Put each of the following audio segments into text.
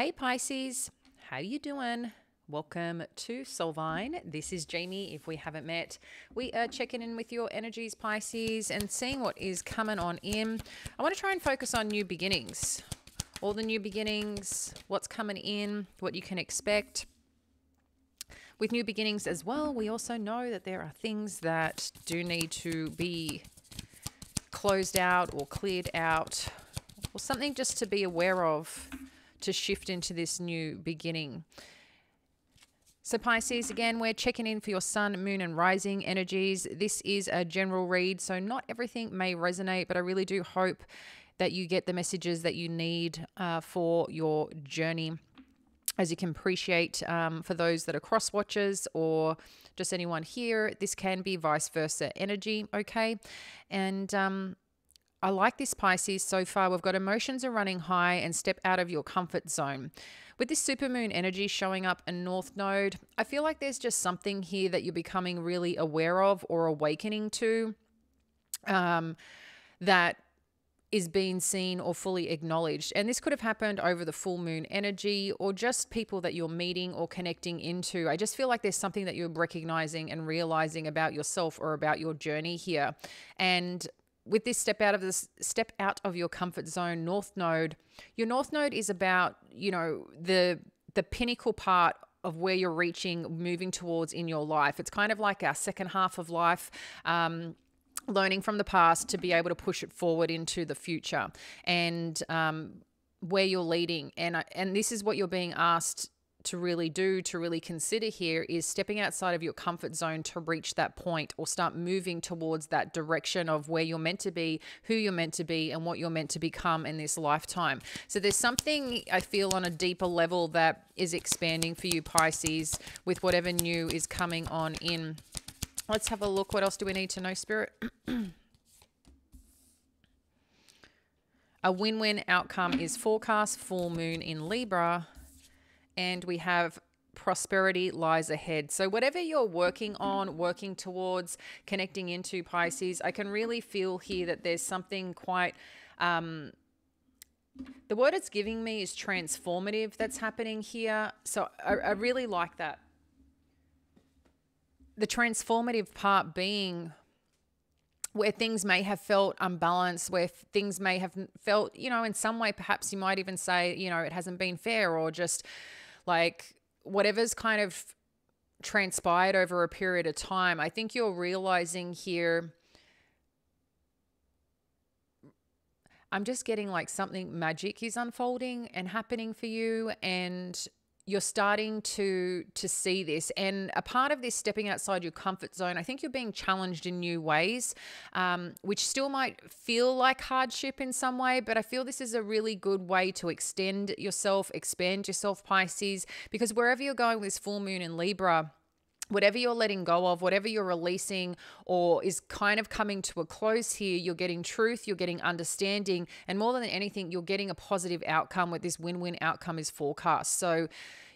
Hey Pisces, how you doing? Welcome to Soulvine. This is Jamie. If we haven't met, we are checking in with your energies, Pisces, and seeing what is coming on in. I want to try and focus on new beginnings. All the new beginnings, what's coming in, what you can expect. With new beginnings as well, we also know that there are things that do need to be closed out or cleared out, or something just to be aware of to shift into this new beginning. So Pisces, again, we're checking in for your sun, moon, and rising energies. This is a general read, so not everything may resonate, but I really do hope that you get the messages that you need for your journey. As you can appreciate, for those that are cross watchers or just anyone here, this can be vice versa energy, okay? And I like this, Pisces. So far, we've got emotions are running high and step out of your comfort zone. With this supermoon energy showing up in North Node, I feel like there's just something here that you're becoming really aware of or awakening to that is being seen or fully acknowledged. And this could have happened over the full moon energy or just people that you're meeting or connecting into. I just feel like there's something that you're recognizing and realizing about yourself or about your journey here. And with this step out of your comfort zone, North Node, your North Node is about, you know, the pinnacle part of where you're reaching, moving towards in your life. It's kind of like our second half of life, learning from the past to be able to push it forward into the future, and where you're leading. And this is what you're being asked to really do, to really consider here, is stepping outside of your comfort zone to reach that point or start moving towards that direction of where you're meant to be, who you're meant to be, and what you're meant to become in this lifetime. So there's something I feel on a deeper level that is expanding for you, Pisces, with whatever new is coming on in. Let's have a look. What else do we need to know, Spirit? A win-win outcome is forecast, full moon in Libra. And we have prosperity lies ahead. So whatever you're working on, working towards, connecting into, Pisces, I can really feel here that there's something quite, the word it's giving me is transformative that's happening here. So I really like that. The transformative part being where things may have felt unbalanced, where things may have felt, you know, in some way, perhaps you might even say, you know, it hasn't been fair, or just like whatever's kind of transpired over a period of time. I think you're realizing here, I'm just getting like something magic is unfolding and happening for you, and you're starting to see this. And a part of this stepping outside your comfort zone, I think you're being challenged in new ways, which still might feel like hardship in some way, but I feel this is a really good way to extend yourself, expand yourself, Pisces, because wherever you're going with this full moon in Libra, whatever you're letting go of, whatever you're releasing or is kind of coming to a close here, you're getting truth, you're getting understanding, and more than anything, you're getting a positive outcome with this win-win outcome is forecast. So,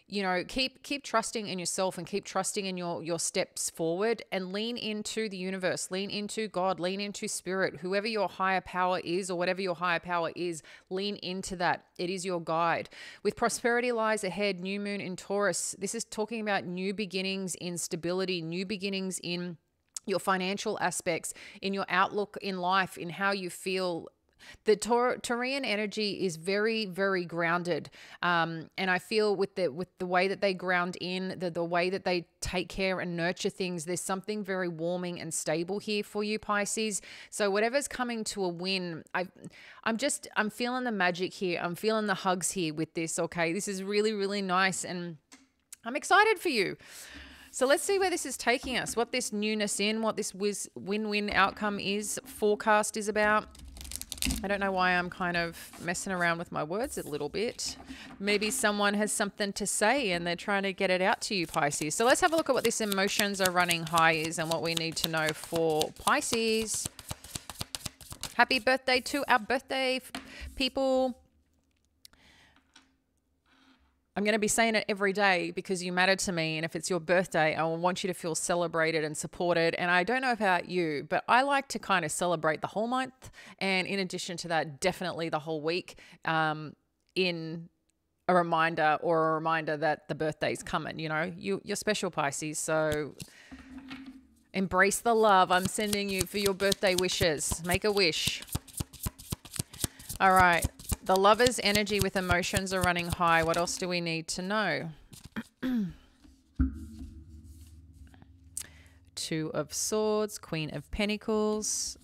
you know, keep trusting in yourself and keep trusting in your steps forward, and lean into the universe, lean into God, lean into spirit, whoever your higher power is or whatever your higher power is, lean into that. It is your guide. With prosperity lies ahead, new moon in Taurus, this is talking about new beginnings in stability, new beginnings in your financial aspects, in your outlook in life, in how you feel. The Taurian energy is very, very grounded. And I feel with the way that they ground in, the way that they take care and nurture things, there's something very warming and stable here for you, Pisces. So whatever's coming to a win, I'm feeling the magic here. I'm feeling the hugs here with this, okay? This is really, really nice, and I'm excited for you. So let's see where this is taking us, what this newness in, what this win-win outcome is, forecast is about. I don't know why I'm kind of messing around with my words a little bit. Maybe someone has something to say and they're trying to get it out to you, Pisces. So let's have a look at what this emotions are running high is and what we need to know for Pisces. Happy birthday to our birthday people. I'm going to be saying it every day because you matter to me. And if it's your birthday, I want you to feel celebrated and supported. And I don't know about you, but I like to kind of celebrate the whole month. And in addition to that, definitely the whole week in a reminder that the birthday's coming. You know, you're special, Pisces. So embrace the love I'm sending you for your birthday wishes. Make a wish. All right. The Lover's energy with emotions are running high. What else do we need to know? Two of Swords, Queen of Pentacles,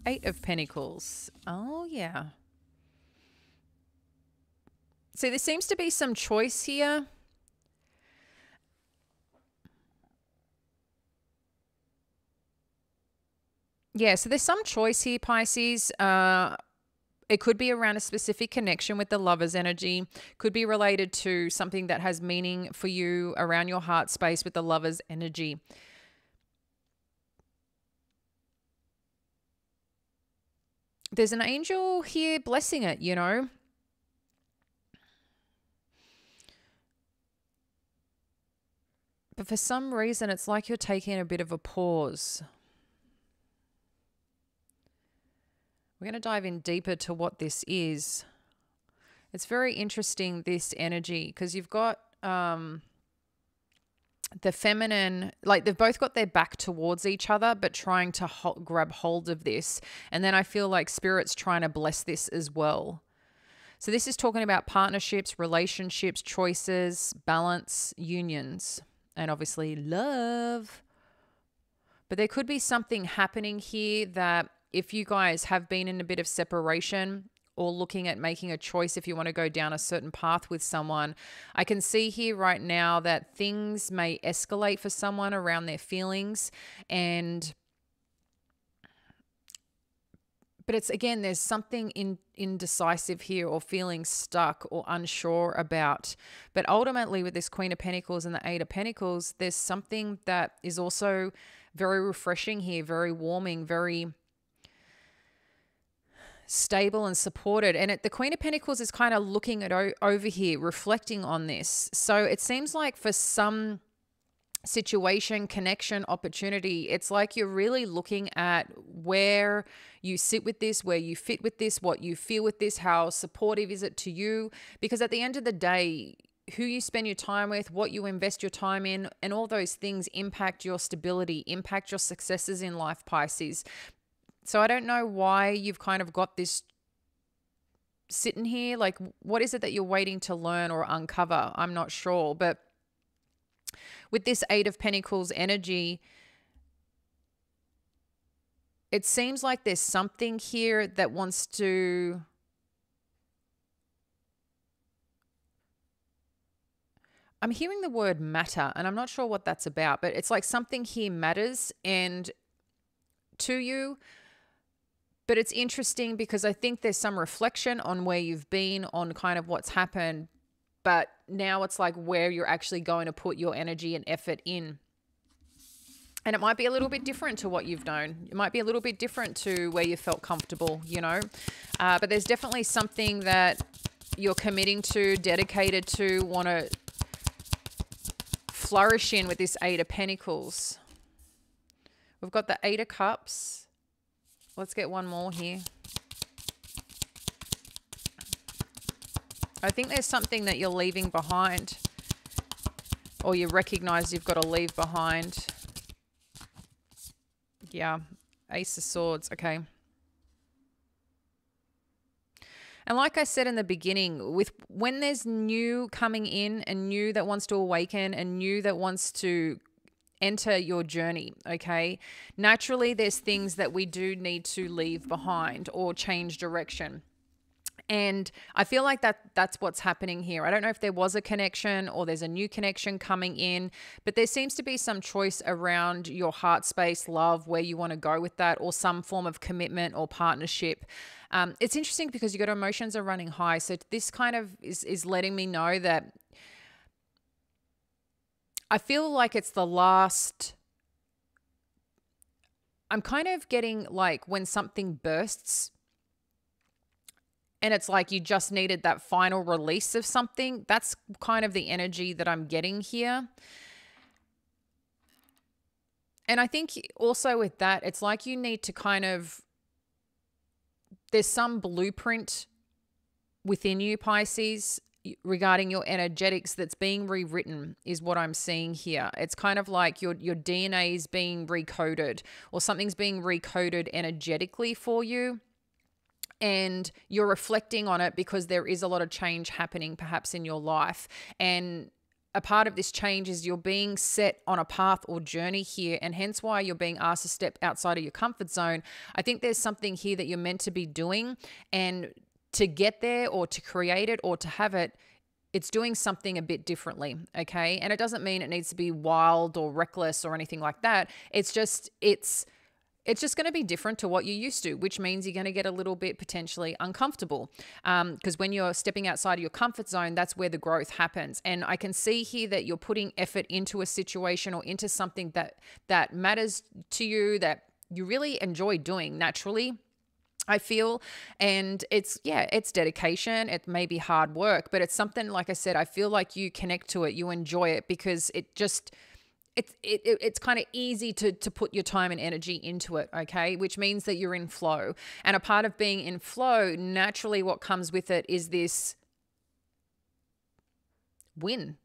Eight of Pentacles. Oh, yeah. So there seems to be some choice here. Yeah, so there's some choice here, Pisces. It could be around a specific connection with the Lover's energy. Could be related to something that has meaning for you around your heart space with the Lover's energy. There's an angel here blessing it, you know. But for some reason, it's like you're taking a bit of a pause. We're going to dive in deeper to what this is. It's very interesting, this energy, because you've got the feminine, like they've both got their back towards each other, but trying to grab hold of this. And then I feel like Spirit's trying to bless this as well. So this is talking about partnerships, relationships, choices, balance, unions, and obviously love. But there could be something happening here that if you guys have been in a bit of separation or looking at making a choice if you want to go down a certain path with someone, I can see here right now that things may escalate for someone around their feelings. But it's, again, there's something indecisive here or feeling stuck or unsure about. But ultimately with this Queen of Pentacles and the Eight of Pentacles, there's something that is also very refreshing here, very warming, very stable and supported. And the Queen of Pentacles is kind of looking at over here, reflecting on this. So it seems like for some situation, connection, opportunity, it's like you're really looking at where you sit with this, where you fit with this, what you feel with this, how supportive is it to you? Because at the end of the day, who you spend your time with, what you invest your time in, and all those things impact your stability, impact your successes in life, Pisces. So I don't know why you've kind of got this sitting here. Like, what is it that you're waiting to learn or uncover? I'm not sure. But with this Eight of Pentacles energy, it seems like there's something here that wants to... I'm hearing the word matter, and I'm not sure what that's about, but it's like something here matters and to you. But it's interesting because I think there's some reflection on where you've been, on kind of what's happened. But now it's like where you're actually going to put your energy and effort in. And it might be a little bit different to what you've known. It might be a little bit different to where you felt comfortable, you know. But there's definitely something that you're committing to, dedicated to, want to flourish in with this Eight of Pentacles. We've got the Eight of Cups. Let's get one more here. I think there's something that you're leaving behind, or you recognize you've got to leave behind. Yeah, Ace of Swords. Okay. And like I said in the beginning, when there's new coming in and new that wants to awaken and new that wants to enter your journey, okay, naturally there's things that we do need to leave behind or change direction. And I feel like that's what's happening here. I don't know if there was a connection or there's a new connection coming in, but there seems to be some choice around your heart space, love, where you want to go with that, or some form of commitment or partnership. It's interesting because your emotions are running high. So this kind of is letting me know that I feel like it's the last... I'm kind of getting like when something bursts and it's like you just needed that final release of something. That's kind of the energy that I'm getting here. And I think also with that, it's like you need to kind of... There's some blueprint within you, Pisces, regarding your energetics that's being rewritten is what I'm seeing here. It's kind of like your DNA is being recoded, or something's being recoded energetically for you. And you're reflecting on it because there is a lot of change happening perhaps in your life. And a part of this change is you're being set on a path or journey here, and hence why you're being asked to step outside of your comfort zone. I think there's something here that you're meant to be doing, and to get there or to create it or to have it, it's doing something a bit differently, okay? And it doesn't mean it needs to be wild or reckless or anything like that. It's just going to be different to what you're used to, which means you're going to get a little bit potentially uncomfortable. Because when you're stepping outside of your comfort zone, that's where the growth happens. And I can see here that you're putting effort into a situation or into something that matters to you, that you really enjoy doing naturally, I feel. And it's dedication. It may be hard work, but it's something, like I said, I feel like you connect to it, you enjoy it, because it's kind of easy to put your time and energy into it, okay? Which means that you're in flow. And a part of being in flow, naturally what comes with it is this win.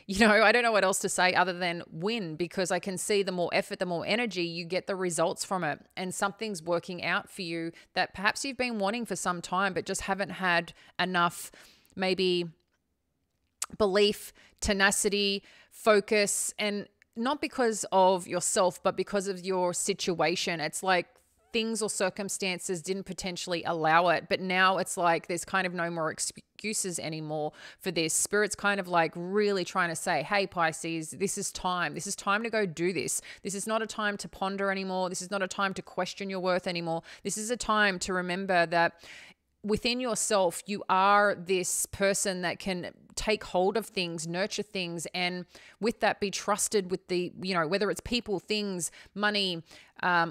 You know, I don't know what else to say other than win, because I can see the more effort, the more energy, you get the results from it. And something's working out for you that perhaps you've been wanting for some time, but just haven't had enough, maybe belief, tenacity, focus, and not because of yourself, but because of your situation. It's like things or circumstances didn't potentially allow it, but now it's like there's kind of no more excuses anymore for this. Spirit's kind of like really trying to say, hey, Pisces, this is time. This is time to go do this. This is not a time to ponder anymore. This is not a time to question your worth anymore. This is a time to remember that within yourself, you are this person that can take hold of things, nurture things, and with that be trusted with the, you know, whether it's people, things, money,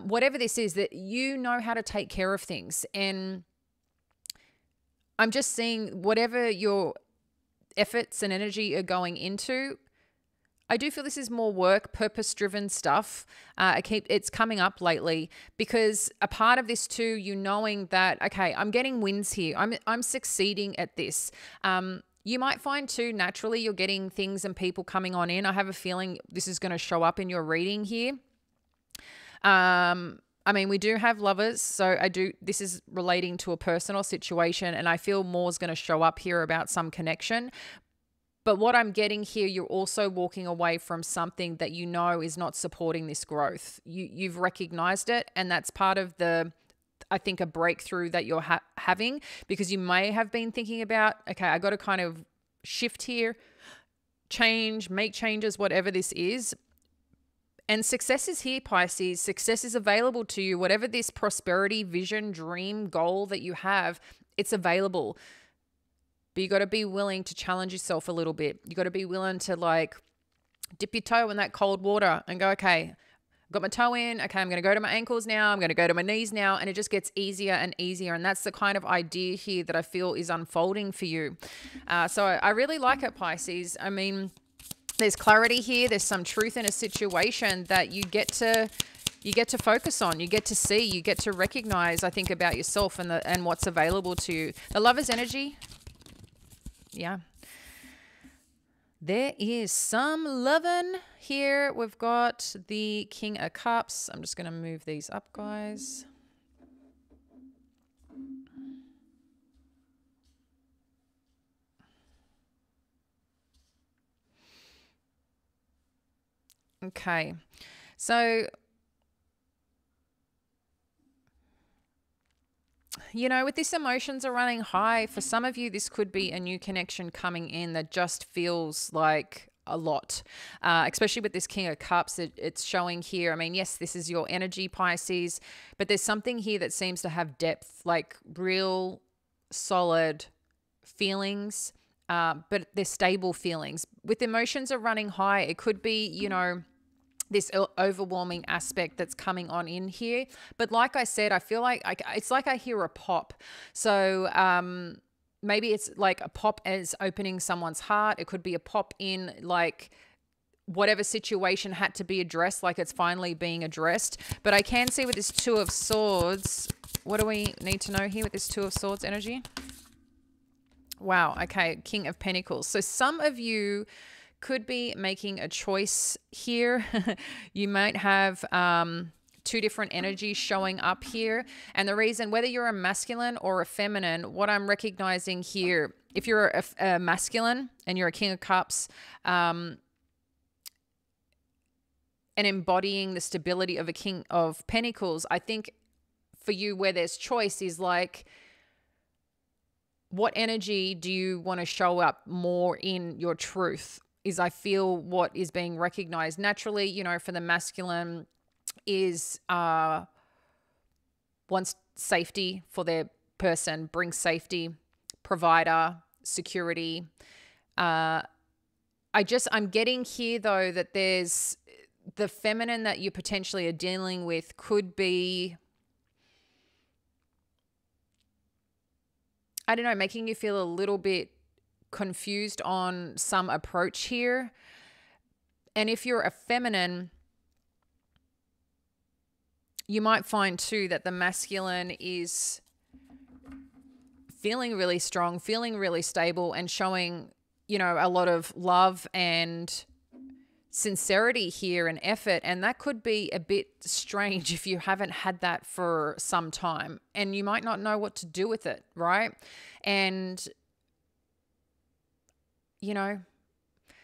whatever this is, that you know how to take care of things. And I'm just seeing whatever your efforts and energy are going into, I do feel this is more work, purpose-driven stuff. It's coming up lately, because a part of this too, you knowing that, okay, I'm getting wins here. I'm succeeding at this. You might find too, naturally, you're getting things and people coming on in. I have a feeling this is going to show up in your reading here. I mean, we do have lovers, so this is relating to a personal situation, and I feel more is going to show up here about some connection. But what I'm getting here, you're also walking away from something that you know is not supporting this growth. You've recognized it, and that's part of I think, a breakthrough that you're having, because you may have been thinking about, okay, I got to kind of shift here, change, make changes, whatever this is. And success is here, Pisces. Success is available to you. Whatever this prosperity, vision, dream, goal that you have, it's available. But you got to be willing to challenge yourself a little bit. You got to be willing to like dip your toe in that cold water and go, okay, got my toe in. Okay, I'm going to go to my ankles now. I'm going to go to my knees now. And it just gets easier and easier. And that's the kind of idea here that I feel is unfolding for you. So I really like it, Pisces. I mean, there's clarity here. There's some truth in a situation that you get to focus on, you get to see, you get to recognize, I think, about yourself and what's available to you. The Lover's energy. Yeah. There is some loving here. We've got the King of Cups. I'm just going to move these up, guys. Okay. So, you know, with this, emotions are running high. For some of you, this could be a new connection coming in that just feels like a lot, especially with this King of Cups. It's showing here. I mean, yes, this is your energy, Pisces, but there's something here that seems to have depth, like real solid feelings, but they're stable feelings. With emotions are running high, it could be, you know, this overwhelming aspect that's coming on in here. But like I said, I feel like it's like I hear a pop. So maybe it's like a pop as opening someone's heart. It could be a pop in like whatever situation had to be addressed, like it's finally being addressed. But I can see with this Two of Swords, what do we need to know here with this Two of Swords energy? Wow. Okay. King of Pentacles. So some of you could be making a choice here. You might have two different energies showing up here. And the reason, whether you're a masculine or a feminine, what I'm recognizing here, if you're a masculine and you're a King of Cups, and embodying the stability of a King of Pentacles, I think for you where there's choice is like, what energy do you want to show up more in your truth? Is I feel what is being recognized naturally, you know, for the masculine is wants safety for their person, brings safety, provider, security. I'm getting here though that there's the feminine that you potentially are dealing with could be, I don't know, making you feel a little bit confused on some approach here. And if you're a feminine, you might find too that the masculine is feeling really strong, feeling really stable, and showing, you know, a lot of love and sincerity here and effort. And that could be a bit strange if you haven't had that for some time, and you might not know what to do with it, right? And, you know,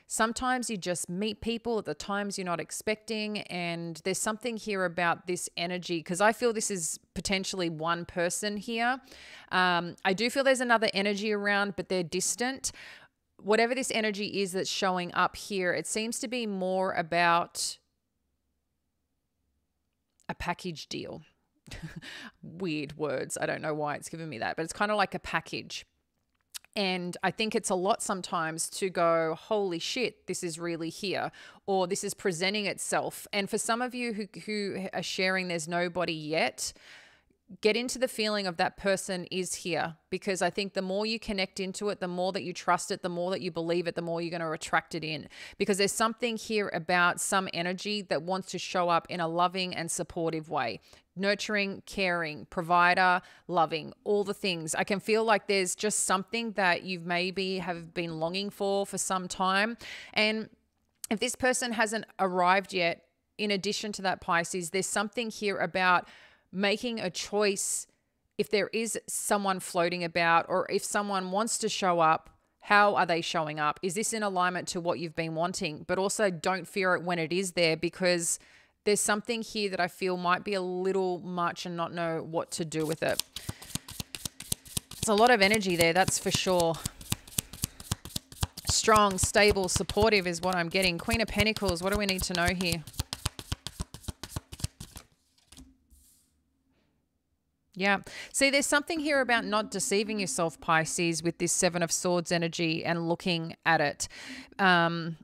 sometimes you just meet people at the times you're not expecting, and there's something here about this energy, because I feel this is potentially one person here. I do feel there's another energy around, but they're distant. Whatever this energy is that's showing up here, it seems to be more about a package deal. Weird words. I don't know why it's given me that, but it's kind of like a package. And I think it's a lot sometimes to go, holy shit, this is really here, or this is presenting itself. And for some of you who are sharing there's nobody yet, get into the feeling of that person is here, because I think the more you connect into it, the more that you trust it, the more that you believe it, the more you're going to attract it in, because there's something here about some energy that wants to show up in a loving and supportive way. Nurturing, caring, provider, loving, all the things. I can feel like there's just something that you've maybe have been longing for some time. And if this person hasn't arrived yet, in addition to that, Pisces, there's something here about making a choice. If there is someone floating about, or if someone wants to show up, how are they showing up? Is this in alignment to what you've been wanting? But also don't fear it when it is there, because there's something here that I feel might be a little much and not know what to do with it. There's a lot of energy there, that's for sure. Strong, stable, supportive is what I'm getting. Queen of Pentacles, what do we need to know here? Yeah. See, there's something here about not deceiving yourself, Pisces, with this Seven of Swords energy and looking at it. There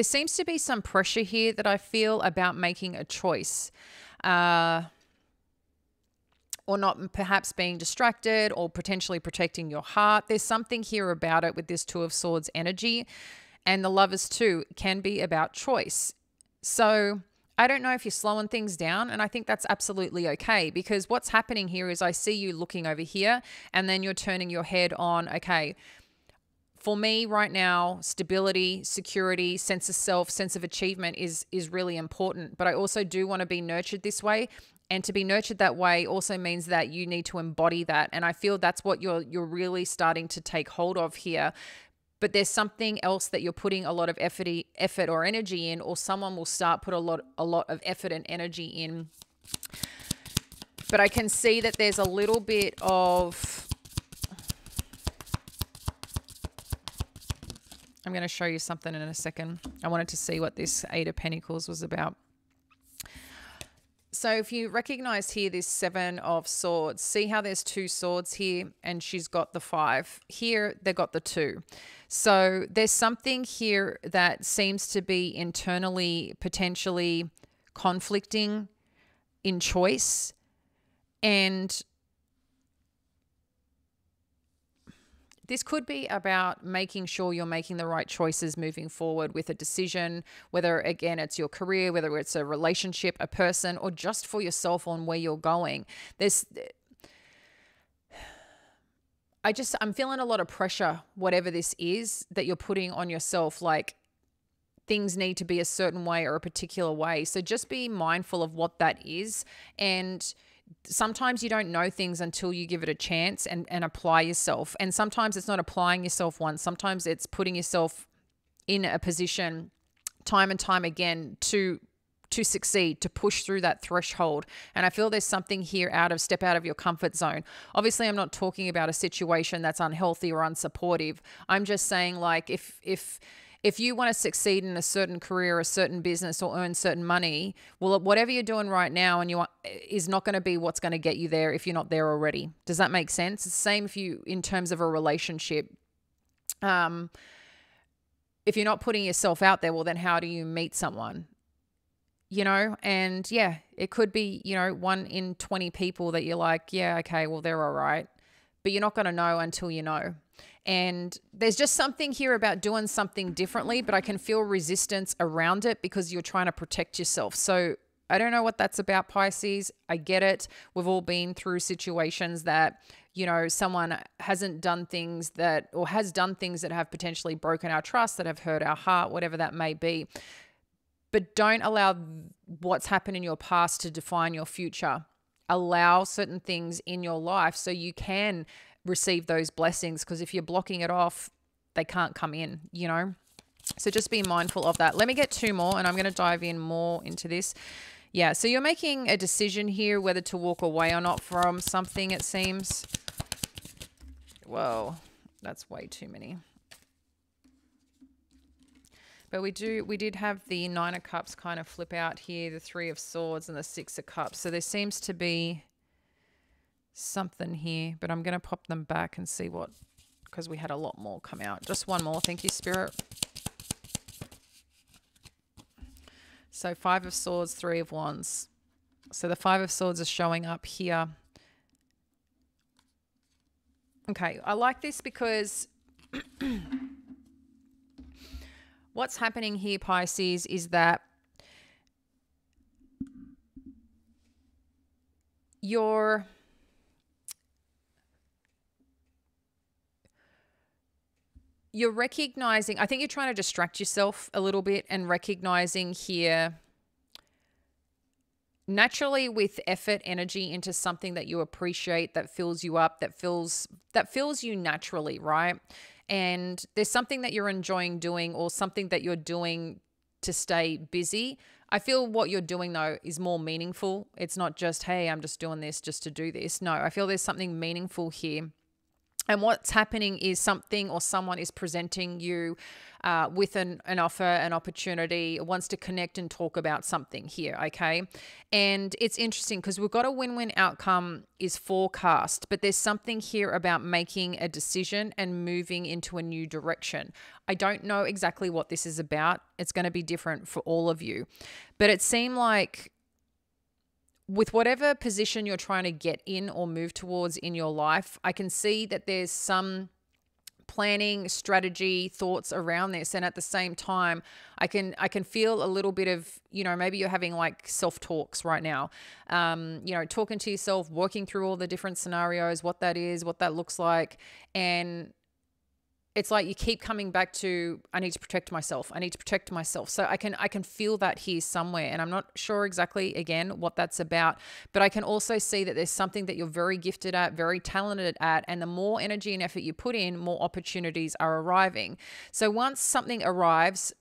seems to be some pressure here that I feel about making a choice, or not, perhaps being distracted, or potentially protecting your heart. There's something here about it with this Two of Swords energy, and the Lovers too can be about choice. So I don't know if you're slowing things down, and I think that's absolutely okay, because what's happening here is I see you looking over here, and then you're turning your head on, okay, for me right now, stability, security, sense of self, sense of achievement is really important. But I also do want to be nurtured this way. And to be nurtured that way also means that you need to embody that. And I feel that's what you're really starting to take hold of here. But there's something else that you're putting a lot of effort or energy in, or someone will start put a lot of effort and energy in. But I can see that there's a little bit of, I'm going to show you something in a second. I wanted to see what this Eight of Pentacles was about. So if you recognize here this Seven of Swords, see how there's two swords here, and she's got the five. Here, they've got the two. So there's something here that seems to be internally potentially conflicting in choice. And This could be about making sure you're making the right choices moving forward with a decision, whether, again, it's your career, whether it's a relationship, a person, or just for yourself on where you're going. I'm feeling a lot of pressure, whatever this is that you're putting on yourself, like things need to be a certain way or a particular way. So just be mindful of what that is. And sometimes you don't know things until you give it a chance and apply yourself. And sometimes it's not applying yourself once. Sometimes it's putting yourself in a position time and time again to succeed, to push through that threshold. And I feel there's something here step out of your comfort zone. Obviously, I'm not talking about a situation that's unhealthy or unsupportive. I'm just saying, like, if you want to succeed in a certain career, a certain business, or earn certain money, well, whatever you're doing right now is not going to be what's going to get you there if you're not there already. Does that make sense? It's the same in terms of a relationship. If you're not putting yourself out there, well, then how do you meet someone? And yeah, it could be, 1 in 20 people that you're like, yeah, okay, well, they're all right. But you're not going to know until you know. And there's just something here about doing something differently, but I can feel resistance around it because you're trying to protect yourself. So I don't know what that's about, Pisces. I get it. We've all been through situations that, someone hasn't done things has done things that have potentially broken our trust, that have hurt our heart, whatever that may be. But don't allow what's happened in your past to define your future. Allow certain things in your life so you can receive those blessings, because if you're blocking it off, they can't come in, So just be mindful of that. Let me get 2 more and I'm going to dive in more into this. Yeah, so you're making a decision here whether to walk away or not from something, it seems. Whoa, that's way too many. But we did have the 9 of Cups kind of flip out here, the 3 of Swords and the 6 of Cups. So there seems to be something here, but I'm going to pop them back and see what, because we had a lot more come out. Just one more. Thank you, Spirit. So 5 of Swords, 3 of Wands. So the 5 of Swords is showing up here. Okay, I like this because what's happening here, Pisces, is that you're recognizing, I think you're trying to distract yourself a little bit and recognizing here naturally with effort, energy into something that you appreciate, that fills you up, that fills you naturally, right? And there's something that you're enjoying doing or something that you're doing to stay busy. I feel what you're doing, though, is more meaningful. It's not just, hey, I'm just doing this just to do this. No, I feel there's something meaningful here. And what's happening is something or someone is presenting you with an offer, an opportunity, wants to connect and talk about something here, okay? And it's interesting because we've got a win-win outcome is forecast, but there's something here about making a decision and moving into a new direction. I don't know exactly what this is about. It's going to be different for all of you. But it seemed like with whatever position you're trying to get in or move towards in your life, I can see that there's some planning, strategy, thoughts around this. And at the same time, I can feel a little bit of, maybe you're having like self-talks right now, talking to yourself, working through all the different scenarios, what that is, what that looks like. And it's like you keep coming back to, I need to protect myself. I need to protect myself. So I can feel that here somewhere. And I'm not sure exactly, again, what that's about. But I can also see that there's something that you're very gifted at, very talented at. And the more energy and effort you put in, more opportunities are arriving. So once something arrives,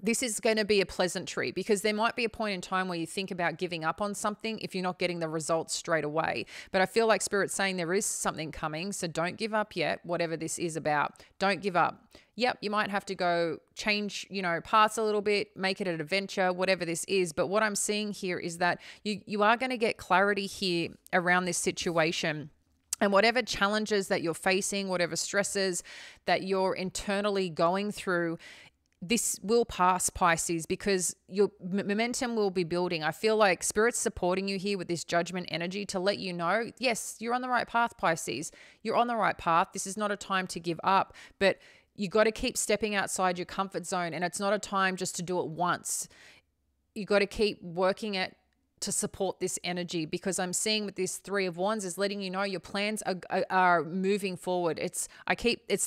this is going to be a pleasantry, because there might be a point in time where you think about giving up on something if you're not getting the results straight away. But I feel like Spirit's saying there is something coming, so don't give up yet, whatever this is about. Don't give up. Yep, you might have to go change, paths a little bit, make it an adventure, whatever this is. But what I'm seeing here is that you are going to get clarity here around this situation. And whatever challenges that you're facing, whatever stresses that you're internally going through, this will pass, Pisces, because your momentum will be building. I feel like Spirit's supporting you here with this judgment energy to let you know, yes, you're on the right path, Pisces. You're on the right path. This is not a time to give up, but you got to keep stepping outside your comfort zone. And it's not a time just to do it once. You got to keep working at to support this energy, because I'm seeing with this Three of Wands is letting you know your plans are moving forward. It's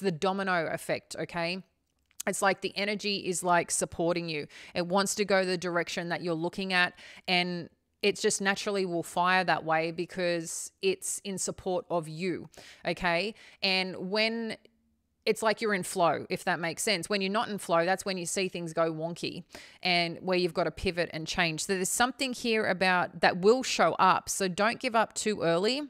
the domino effect, okay? It's like the energy is like supporting you. It wants to go the direction that you're looking at, and it just naturally will fire that way because it's in support of you, okay? And when it's like you're in flow, if that makes sense. When you're not in flow, that's when you see things go wonky and where you've got to pivot and change. So there's something here about that will show up. So don't give up too early.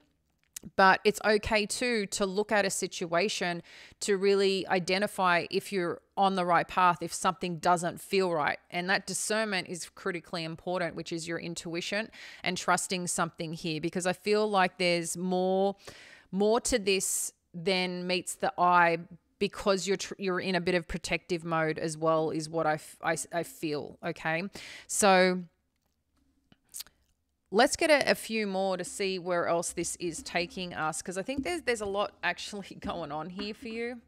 But it's okay too to look at a situation to really identify if you're on the right path, if something doesn't feel right. And that discernment is critically important, which is your intuition and trusting something here, because I feel like there's more to this than meets the eye, because you're in a bit of protective mode as well, is what I feel, okay? So let's get a few more to see where else this is taking us, because I think there's a lot actually going on here for you.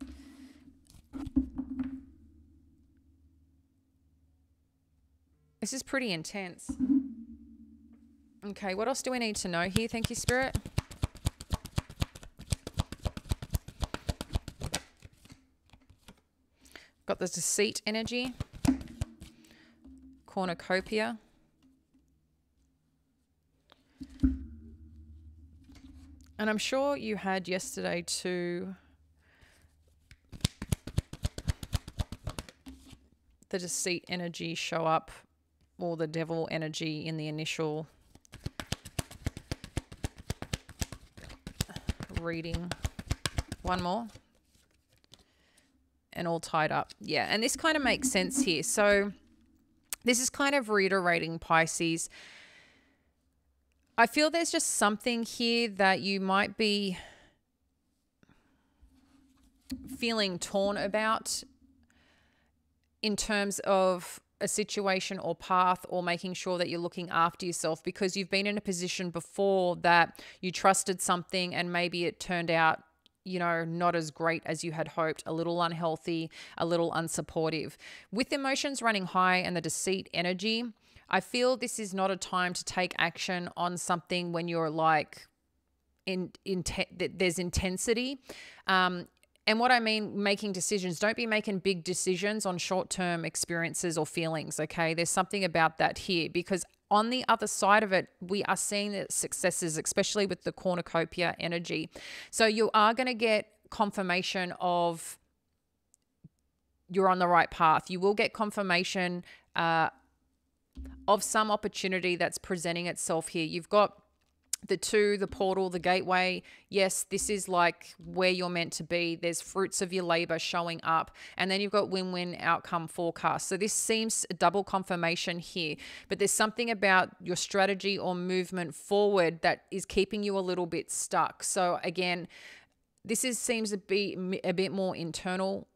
This is pretty intense. Okay, what else do we need to know here? Thank you, Spirit. Got the deceit energy, cornucopia. And I'm sure you had yesterday too the deceit energy show up, or the devil energy in the initial reading. One more. And all tied up. Yeah, and this kind of makes sense here. So this is kind of reiterating, Pisces. I feel there's just something here that you might be feeling torn about in terms of a situation or path, or making sure that you're looking after yourself, because you've been in a position before that you trusted something and maybe it turned out, you know, not as great as you had hoped, a little unhealthy, a little unsupportive. With emotions running high and the deceit energy, I feel this is not a time to take action on something when you're like there's intensity. And what I mean, making decisions, don't be making big decisions on short-term experiences or feelings, okay? There's something about that here, because on the other side of it, we are seeing the successes, especially with the cornucopia energy. So you are going to get confirmation of you're on the right path. You will get confirmation of some opportunity that's presenting itself here. You've got the portal, the gateway. Yes, this is like where you're meant to be. There's fruits of your labor showing up. And then you've got win-win outcome forecast. So this seems a double confirmation here. But there's something about your strategy or movement forward that is keeping you a little bit stuck. So again, seems to be a bit more internal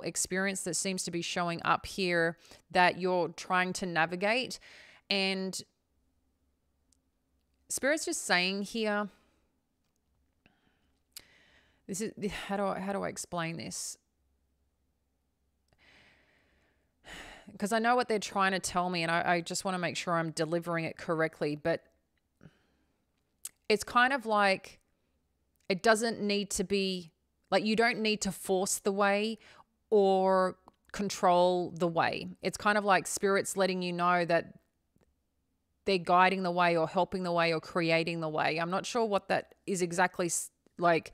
experience that seems to be showing up here that you're trying to navigate. And Spirit's just saying here, this is how do I explain this? Because I know what they're trying to tell me, and I just want to make sure I'm delivering it correctly. But it's kind of like it doesn't need to be like, you don't need to force the way or control the way. It's kind of like Spirit's letting you know that they're guiding the way or helping the way or creating the way. I'm not sure what that is exactly like.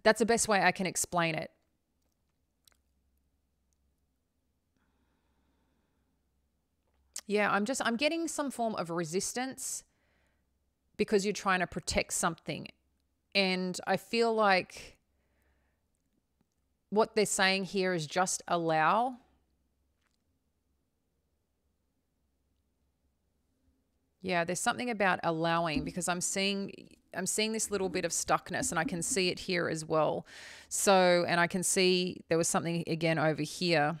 That's the best way I can explain it. Yeah, I'm getting some form of resistance because you're trying to protect something. And I feel like what they're saying here is just allow. Yeah, there's something about allowing, because I'm seeing this little bit of stuckness, and I can see it here as well. So, and I can see there was something again over here.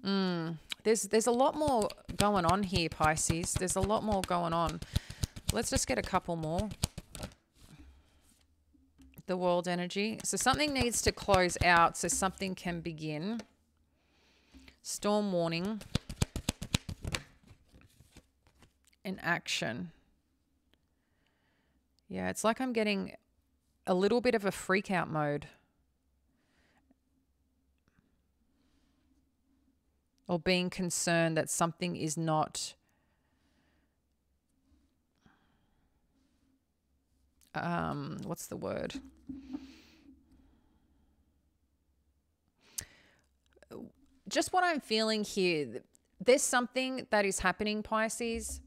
There's a lot more going on here, Pisces. There's a lot more going on. Let's just get a couple more. The world energy. So something needs to close out so something can begin. Storm warning. In action. Yeah, it's like I'm getting a little bit of a freak out mode. Or being concerned that something is not what's the word? Just what I'm feeling here. There's something that is happening, Pisces.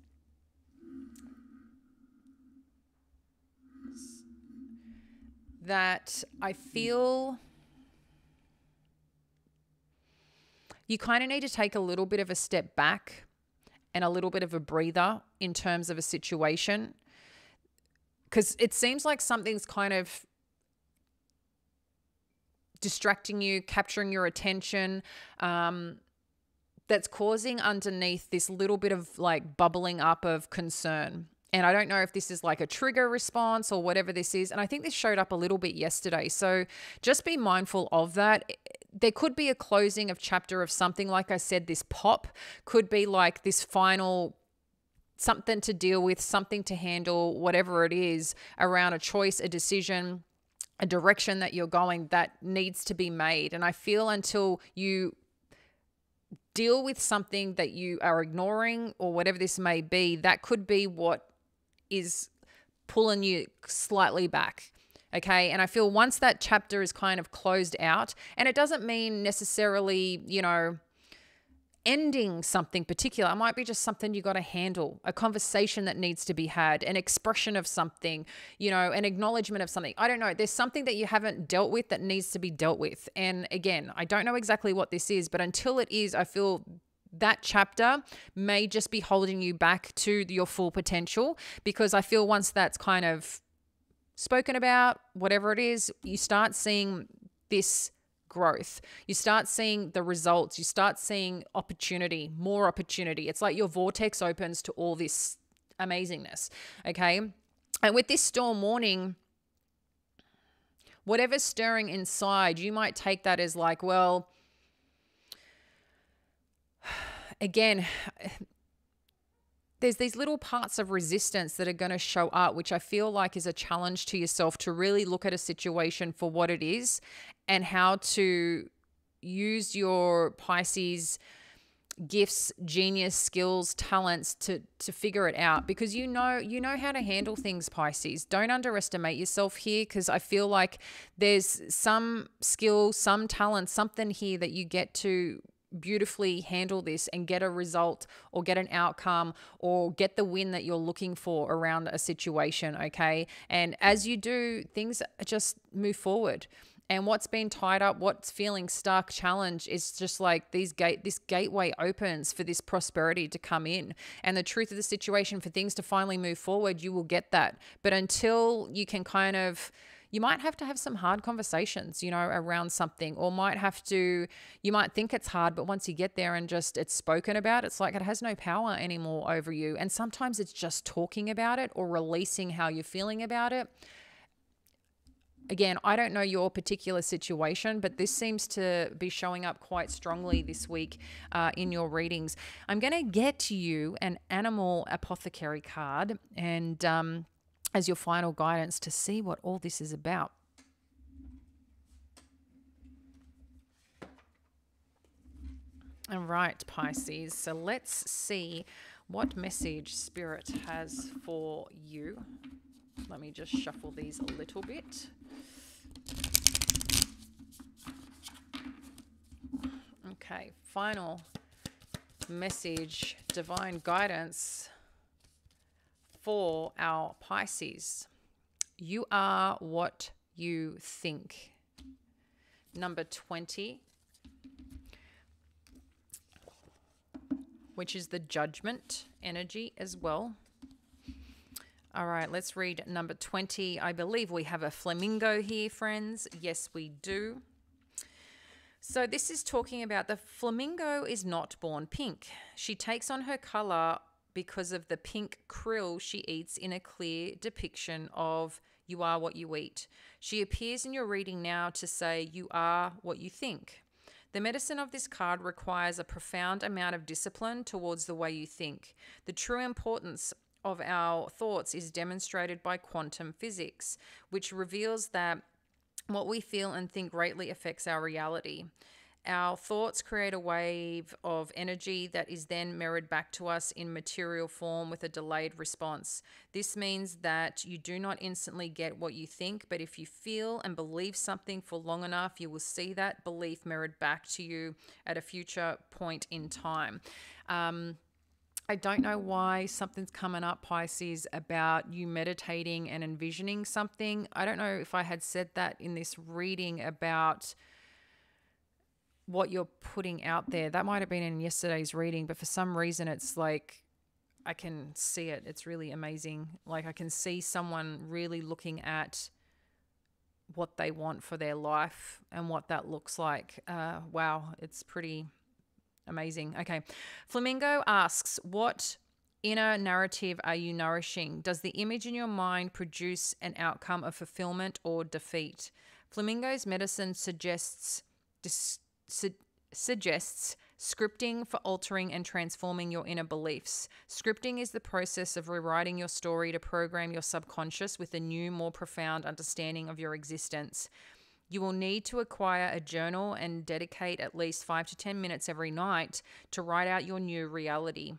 That I feel you kind of need to take a little bit of a step back and a little bit of a breather in terms of a situation. Because it seems like something's kind of distracting you, capturing your attention, that's causing underneath this little bit of like bubbling up of concern. And I don't know if this is like a trigger response or whatever this is. And I think this showed up a little bit yesterday. So just be mindful of that. There could be a closing of chapter of something. Like I said, this pop could be like this final something to deal with, something to handle, whatever it is, around a choice, a decision, a direction that you're going that needs to be made. And I feel until you deal with something that you are ignoring or whatever this may be, that could be what is pulling you slightly back. Okay. And I feel once that chapter is kind of closed out, and it doesn't mean necessarily, you know, ending something particular. It might be just something you got to handle, a conversation that needs to be had, an expression of something, you know, an acknowledgement of something. I don't know. There's something that you haven't dealt with that needs to be dealt with. And again, I don't know exactly what this is, but until it is, I feel that chapter may just be holding you back to your full potential, because I feel once that's kind of spoken about, whatever it is, you start seeing this growth. You start seeing the results. You start seeing opportunity, more opportunity. It's like your vortex opens to all this amazingness. Okay. And with this storm warning, whatever's stirring inside, you might take that as like, well, again, there's these little parts of resistance that are going to show up, which I feel like is a challenge to yourself to really look at a situation for what it is and how to use your Pisces gifts, genius, skills, talents to figure it out, because you know how to handle things, Pisces. Don't underestimate yourself here, because I feel like there's some skill, some talent, something here that you get to beautifully handle this and get a result or get an outcome or get the win that you're looking for around a situation. Okay. And as you do, things just move forward. And what's been tied up, what's feeling stuck, challenge, is just like this gateway opens for this prosperity to come in. And the truth of the situation, for things to finally move forward, you will get that. But until you can kind of, you might have to have some hard conversations, you know, around something, or you might think it's hard, but once you get there and just it's spoken about, it's like it has no power anymore over you. And sometimes it's just talking about it or releasing how you're feeling about it. Again, I don't know your particular situation, but this seems to be showing up quite strongly this week in your readings. I'm going to get to you an animal apothecary card and as your final guidance to see what all this is about. All right, Pisces. So let's see what message Spirit has for you. Let me just shuffle these a little bit. Okay, final message, divine guidance for our Pisces. You are what you think. Number 20. which is the Judgment energy as well. All right, let's read number 20. I believe we have a flamingo here, friends. Yes, we do. So this is talking about the flamingo is not born pink. She takes on her color because of the pink krill she eats in a clear depiction of you are what you eat. She appears in your reading now to say you are what you think. The medicine of this card requires a profound amount of discipline towards the way you think. The true importance of our thoughts is demonstrated by quantum physics, which reveals that what we feel and think greatly affects our reality. Our thoughts create a wave of energy that is then mirrored back to us in material form with a delayed response. This means that you do not instantly get what you think, but if you feel and believe something for long enough, you will see that belief mirrored back to you at a future point in time. I don't know why something's coming up, Pisces, about you meditating and envisioning something. I don't know if I had said that in this reading about what you're putting out there. That might have been in yesterday's reading, but for some reason it's like I can see it. It's really amazing. Like I can see someone really looking at what they want for their life and what that looks like. Wow, it's pretty amazing. Okay. Flamingo asks, what inner narrative are you nourishing? Does the image in your mind produce an outcome of fulfillment or defeat? Flamingo's medicine suggests scripting for altering and transforming your inner beliefs. Scripting is the process of rewriting your story to program your subconscious with a new, more profound understanding of your existence. You will need to acquire a journal and dedicate at least 5 to 10 minutes every night to write out your new reality.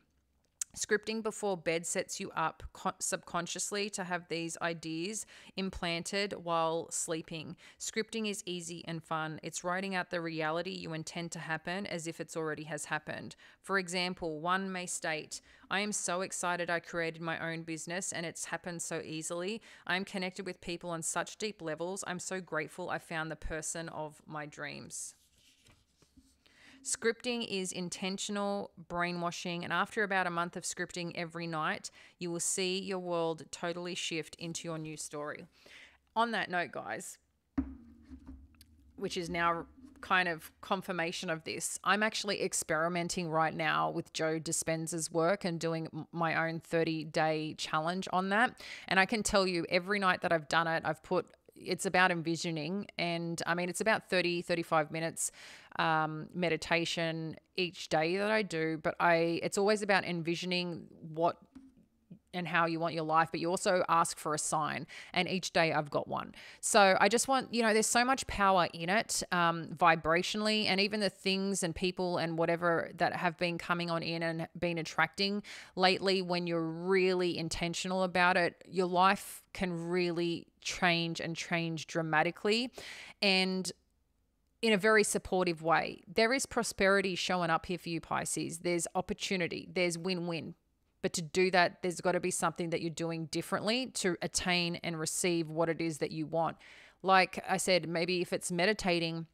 Scripting before bed sets you up subconsciously to have these ideas implanted while sleeping. Scripting is easy and fun. It's writing out the reality you intend to happen as if it's already has happened. For example, one may state, I am so excited I created my own business and it's happened so easily. I am connected with people on such deep levels. I'm so grateful I found the person of my dreams. Scripting is intentional brainwashing, and after about a month of scripting every night, you will see your world totally shift into your new story. On that note, guys, which is now kind of confirmation of this, I'm actually experimenting right now with Joe Dispenza's work and doing my own 30-day challenge on that. And I can tell you every night that I've done it, it's about envisioning, and I mean, it's about 35 minutes meditation each day that I do, but it's always about envisioning what and how you want your life, but you also ask for a sign, and each day I've got one. So I just want, there's so much power in it, vibrationally, and even the things and people and whatever that have been coming on in and been attracting lately, when you're really intentional about it, your life can really change and change dramatically, and in a very supportive way. There is prosperity showing up here for you, Pisces. There's opportunity, there's win-win. But to do that, there's got to be something that you're doing differently to attain and receive what it is that you want. Like I said, maybe if it's meditating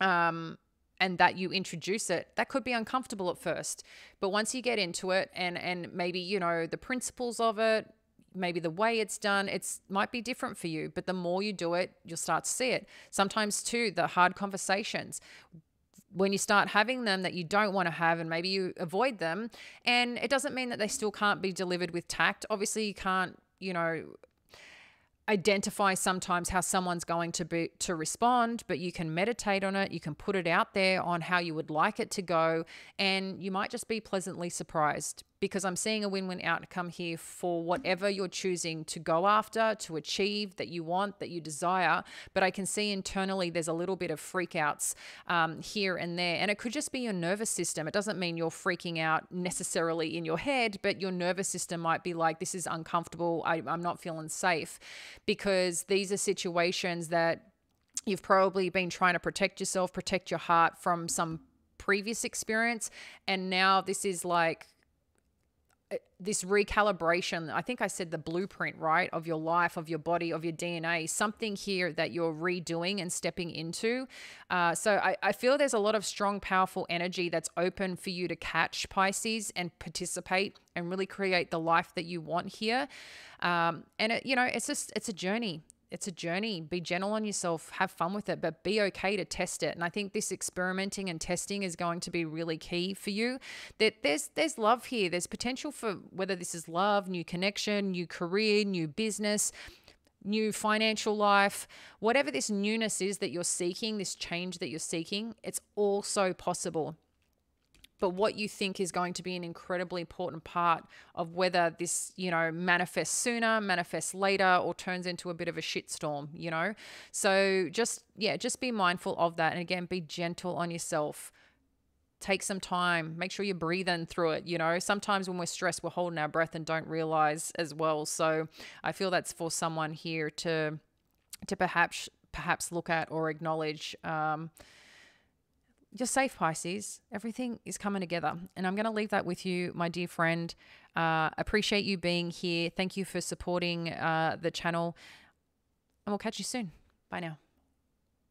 and that you introduce it, that could be uncomfortable at first. But once you get into it and maybe, the principles of it, maybe the way it's done, might be different for you. But the more you do it, you'll start to see it. Sometimes too, the hard conversations, when you start having them that you don't want to have, and maybe you avoid them, and it doesn't mean that they still can't be delivered with tact. Obviously you can't, identify sometimes how someone's going to respond, but you can meditate on it. You can put it out there on how you would like it to go, and you might just be pleasantly surprised, because I'm seeing a win-win outcome here for whatever you're choosing to go after, to achieve, that you want, that you desire. But I can see internally there's a little bit of freakouts here and there, and it could just be your nervous system. It doesn't mean you're freaking out necessarily in your head, but your nervous system might be like, this is uncomfortable. I'm not feeling safe, because these are situations that you've probably been trying to protect yourself, protect your heart from some previous experience. And now this is like, this recalibration. I think I said the blueprint, right, of your life, of your body, of your DNA, something here that you're redoing and stepping into. So I feel there's a lot of strong, powerful energy that's open for you to catch, Pisces, and participate and really create the life that you want here. And it's a journey. It's a journey. Be gentle on yourself, have fun with it, but be okay to test it. And I think this experimenting and testing is going to be really key for you. That there's love here. There's potential for, whether this is love, new connection, new career, new business, new financial life, whatever this newness is that you're seeking, this change that you're seeking, it's also possible. But what you think is going to be an incredibly important part of whether this, manifests sooner, manifests later, or turns into a bit of a shitstorm. So just be mindful of that. And again, be gentle on yourself. Take some time. Make sure you're breathing through it. Sometimes when we're stressed, we're holding our breath and don't realize as well. So I feel that's for someone here to perhaps look at or acknowledge. You're safe, Pisces. Everything is coming together. And I'm going to leave that with you, my dear friend. Appreciate you being here. Thank you for supporting the channel. And we'll catch you soon. Bye now.